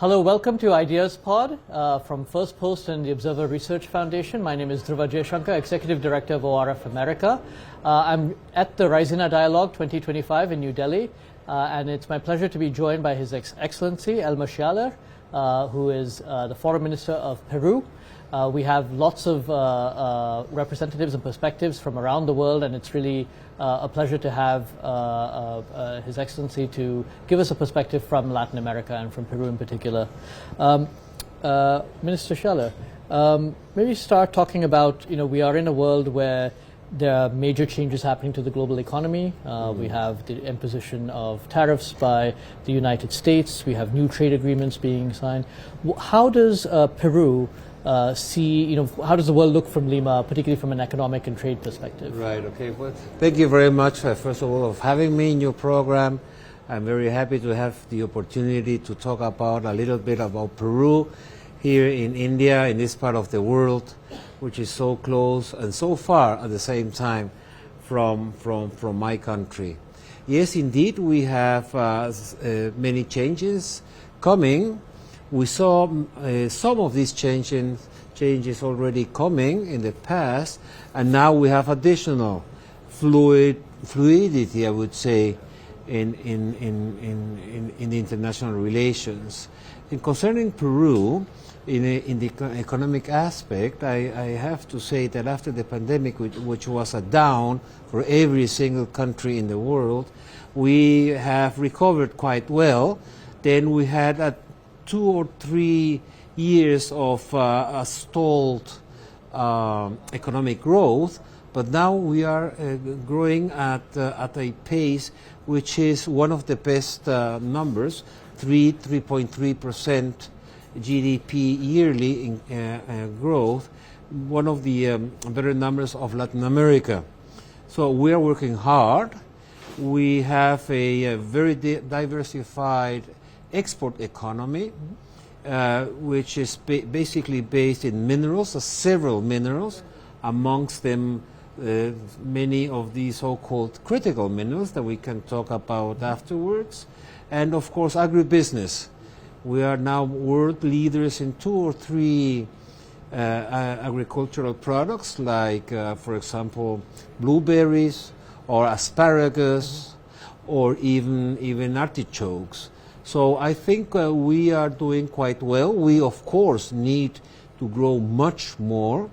Hello, welcome to Ideas Pod from Firstpost and the Observer Research Foundation. My name is Dhruva Jaishankar, Executive Director of ORF America. I'm at the Raisina Dialogue 2025 in New Delhi, and it's my pleasure to be joined by His Excellency Elmer Schialer, who is the Foreign Minister of Peru. We have lots of representatives and perspectives from around the world, and it's really a pleasure to have His Excellency to give us a perspective from Latin America and from Peru in particular. Minister Schialer, maybe start talking about, we are in a world where there are major changes happening to the global economy. We have the imposition of tariffs by the United States. We have new trade agreements being signed. How does Peru see, how does the world look from Lima, particularly from an economic and trade perspective? Right, okay. Well, thank you very much, first of all, of having me in your program. I'm very happy to have the opportunity to talk about a little bit about Peru here in India, in this part of the world, which is so close and so far at the same time from my country. Yes, indeed, we have many changes coming. We saw some of these changes already coming in the past, and now we have additional fluidity, I would say, in the international relations. And concerning Peru, in the economic aspect, I have to say that after the pandemic, which was a down for every single country in the world, we have recovered quite well. Then we had 2 or 3 years of a stalled economic growth, but now we are growing at a pace which is one of the best numbers, 3.3% GDP yearly in growth, one of the better numbers of Latin America. So we are working hard. We have a very diversified export economy, which is basically based in minerals, several minerals, amongst them many of these so-called critical minerals that we can talk about afterwards, and of course agribusiness. We are now world leaders in 2 or 3 agricultural products, like, for example, blueberries or asparagus or even artichokes. So I think we are doing quite well. We, of course, need to grow much more.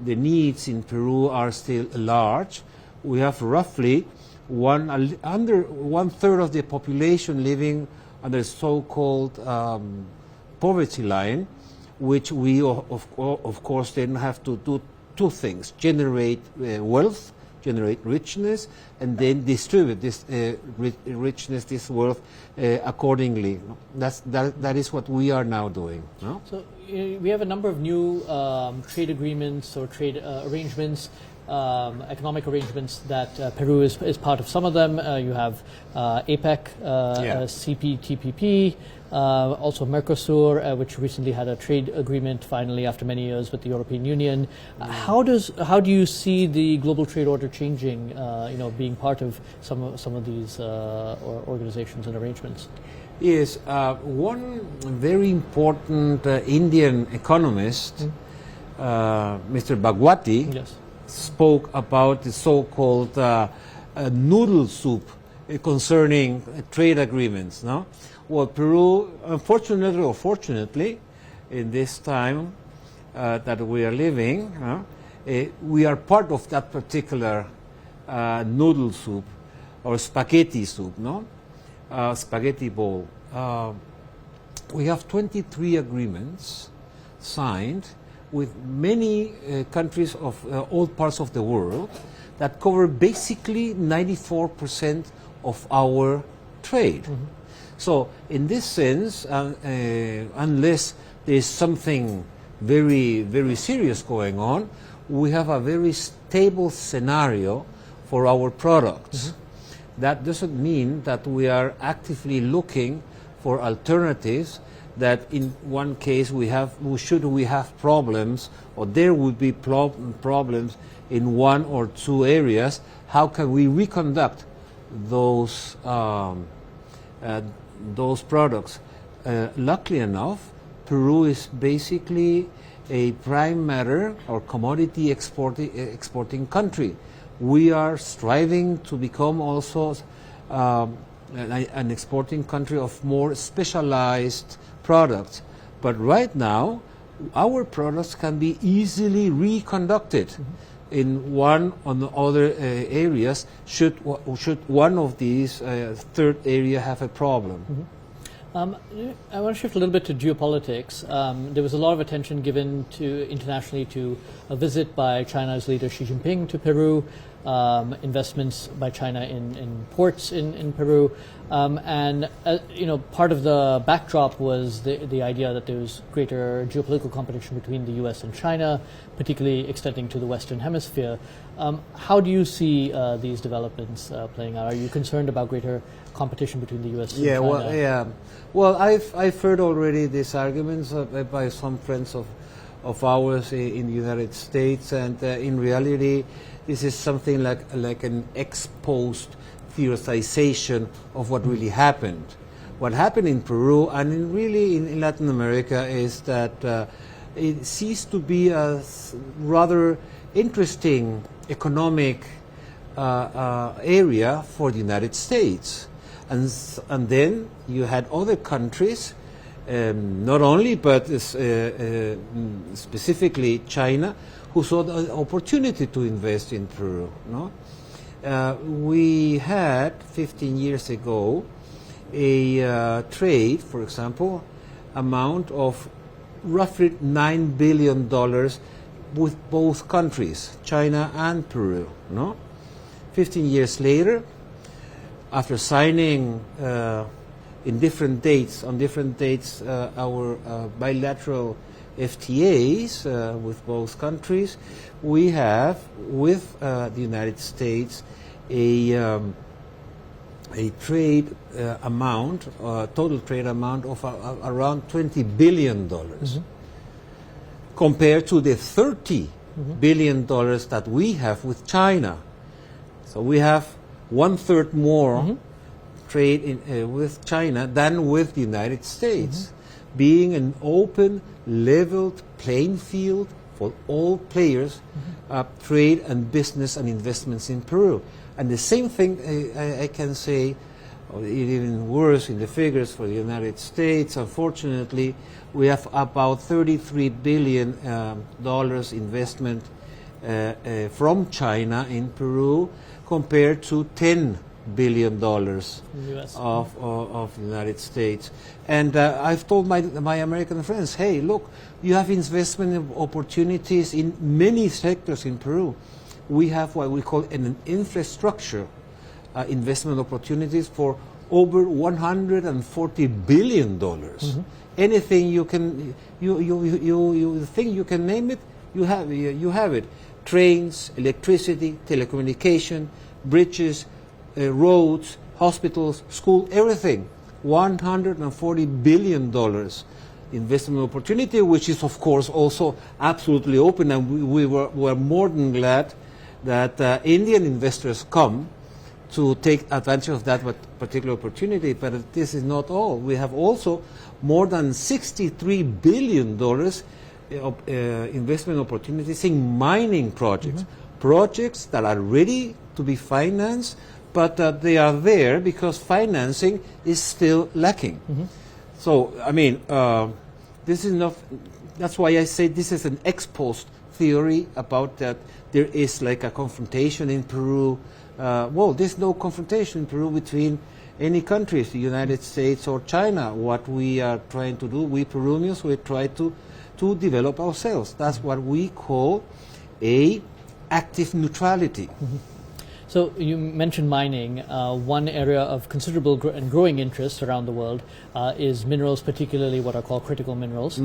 The needs in Peru are still large. We have roughly under 1/3 of the population living under so-called poverty line, which we, of course, then have to do 2 things: generate wealth, generate richness, and then distribute this richness, this wealth, accordingly. That is what we are now doing. No? So we have a number of new trade agreements or trade arrangements, economic arrangements that Peru is part of. Some of them you have APEC, CPTPP, also Mercosur, which recently had a trade agreement finally after many years with the European Union. How do you see the global trade order changing? Being part of some of these organizations and arrangements. Yes, one very important Indian economist, Mr. Bhagwati, yes, spoke about the so-called noodle soup concerning trade agreements. No, well, Peru, unfortunately or fortunately, in this time that we are living, we are part of that particular noodle soup or spaghetti soup. No, spaghetti bowl. We have 23 agreements signed with many countries of all parts of the world that cover basically 94% of our trade. Mm-hmm. So in this sense, unless there's something very, very serious going on, we have a very stable scenario for our products. Mm-hmm. That doesn't mean that we are actively looking for alternatives, that in one case we have problems, or there would be problems in 1 or 2 areas. How can we reconduct those products luckily enough, Peru is basically a prime matter or commodity exporting country. We are striving to become also an exporting country of more specialized products. But right now, our products can be easily reconducted in one or the other areas should one of these third area have a problem. I want to shift a little bit to geopolitics. There was a lot of attention given to internationally to a visit by China's leader Xi Jinping to Peru, investments by China in ports in Peru, and part of the backdrop was the idea that there was greater geopolitical competition between the U.S. and China, particularly extending to the Western Hemisphere. How do you see these developments playing out? Are you concerned about greater competition between the U.S. and China? Well, I've heard already these arguments by some friends of ours in the United States, and in reality, this is something like an ex-post theorization of what really happened. What happened in Peru and in Latin America is that it ceased to be a rather interesting economic area for the United States. And then you had other countries, not only but specifically China, who saw the opportunity to invest in Peru. No? We had 15 years ago a trade, for example, amount of roughly $9 billion with both countries, China and Peru. No? 15 years later, after signing on different dates our bilateral FTAs with both countries, we have with the United States a trade amount, total trade amount of around $20 billion, compared to the $30 billion that we have with China. So we have 1/3 more trade with China than with the United States, being an open, leveled playing field for all players, trade and business and investments in Peru. And the same thing I can say, or even worse in the figures for the United States. Unfortunately, we have about $33 billion investment from China in Peru, compared to $10 billion of the United States. And I've told my American friends, hey, look, you have investment opportunities in many sectors in Peru. We have what we call an infrastructure investment opportunities for over $140 billion. Anything you can, you think you can name it, you have it. Trains, electricity, telecommunication, bridges, roads, hospitals, school, everything. $140 billion investment opportunity, which is of course also absolutely open, and we were more than glad that Indian investors come to take advantage of that particular opportunity. But this is not all. We have also more than $63 billion of investment opportunities in mining projects, projects that are ready to be financed, but they are there because financing is still lacking. So, I mean, this is not. That's why I say this is an ex-post theory about that there is like a confrontation in Peru. Well, there's no confrontation in Peru between any countries, the United States or China. What we are trying to do, we Peruvians, we try to develop ourselves. That's what we call a active neutrality. So you mentioned mining. One area of considerable and growing interest around the world is minerals, particularly what are called critical minerals.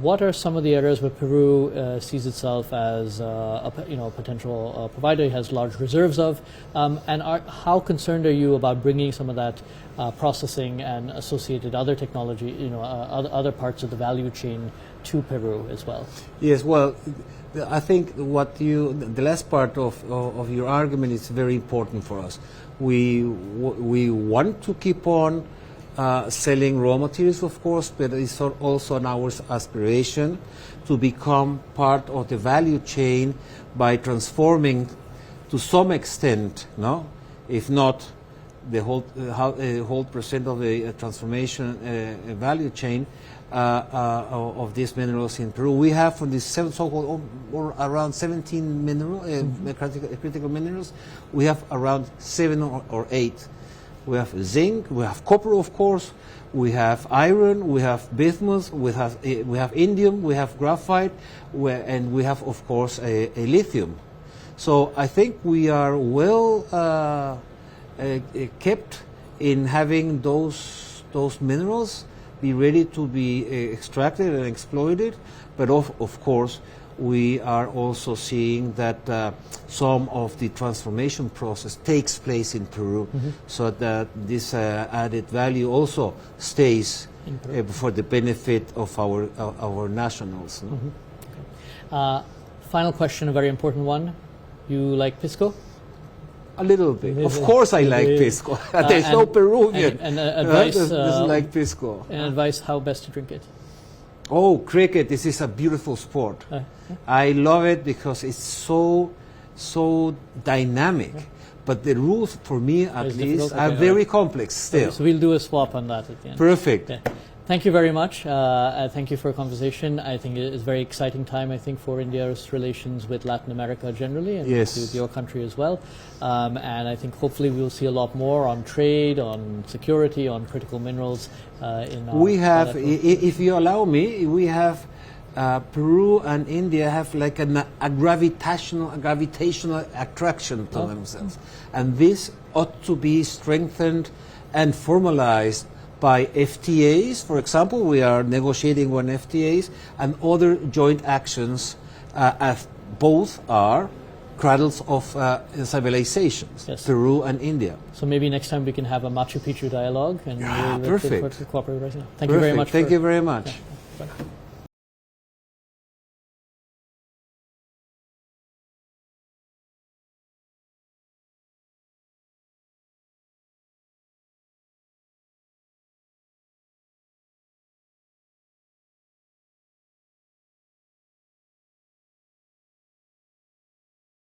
What are some of the areas where Peru sees itself as a potential provider? It has large reserves of, and how concerned are you about bringing some of that processing and associated other technology, other parts of the value chain to Peru as well? Yes, well, I think the last part of your argument is very important for us. We want to keep on selling raw materials, of course, but it's also our aspiration to become part of the value chain by transforming to some extent, no, if not the whole percent of the transformation value chain of these minerals in Peru. We have from these so-called around 17 critical minerals, we have around 7 or 8. We have zinc, we have copper, of course, we have iron, we have bismuth, we have indium, we have graphite, and we have, of course, a lithium. So I think we are well kept in having those minerals be ready to be extracted and exploited, but of course we are also seeing that some of the transformation process takes place in Peru, so that this added value also stays for the benefit of our nationals. Final question, a very important one. You like pisco? A little bit. Of course I like pisco. There's no Peruvian and advice, doesn't like pisco. And advice how best to drink it? Oh, cricket. This is a beautiful sport. I love it because it's so dynamic. But the rules, for me at least, are very complex still. Okay, so we'll do a swap on that at the end. Perfect. Yeah. Thank you very much. Thank you for a conversation. I think it is a very exciting time, I think, for India's relations with Latin America generally, and with your country as well. And I think hopefully we'll see a lot more on trade, on security, on critical minerals. We have, if you allow me, we have Peru and India have like a gravitational attraction to themselves. And this ought to be strengthened and formalized by FTAs. For example, we are negotiating one FTAs and other joint actions, as both are cradles of civilizations, Peru and India. So maybe next time we can have a Machu Picchu dialogue and perfect. Cooperate right now. Thank you very much. Thank you very much. Bye.